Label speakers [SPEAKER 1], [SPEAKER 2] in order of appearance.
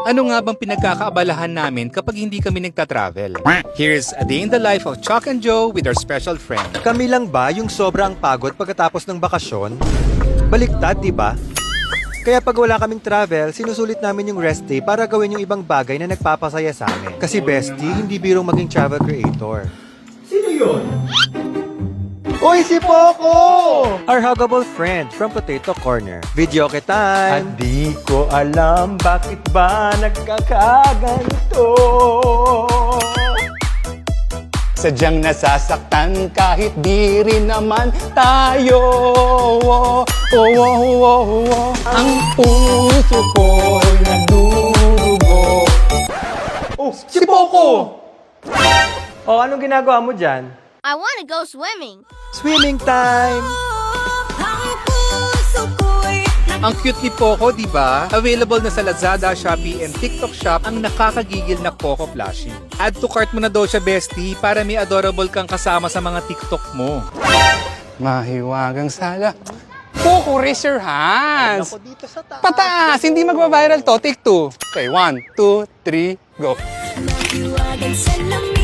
[SPEAKER 1] Ano nga bang pinagkakaabalahan namin kapag hindi kami nagta-travel? Here's a day in the life of Chuck and Joe with our special friend.
[SPEAKER 2] Kami lang ba yung sobrang pagod pagkatapos ng bakasyon? Baliktad, di ba? Kaya pag wala kaming travel, sinusulit namin yung rest day para gawin yung ibang bagay na nagpapasaya sa amin. Kasi bestie, hindi birong maging travel creator.
[SPEAKER 3] Sino yun? Uy, si Poco!
[SPEAKER 2] Our huggable friend from Potato Corner. Video time!
[SPEAKER 3] At di ko alam bakit ba nagkakaganito. Sadyang nasasaktan kahit di rin naman tayo. Ang puso ko'y nagdurugo. Oh, si Poco!
[SPEAKER 2] Oh, anong ginagawa mo dyan?
[SPEAKER 4] I want to go swimming.
[SPEAKER 2] Swimming time!
[SPEAKER 1] Ang cute ni Poco, di ba? Available na sa Lazada, Shopee, and TikTok Shop ang nakakagigil na Poco plushie. Add to cart mo na daw siya, bestie, para may adorable kang kasama sa mga TikTok mo.
[SPEAKER 5] Mahiwagang sala. Poco, raise your hands.
[SPEAKER 3] Ako dito sa taas.
[SPEAKER 5] Pataas, hindi magbabiral to. Take two. Okay, 1, 2, 3, go.
[SPEAKER 6] Mahiwagang salamin.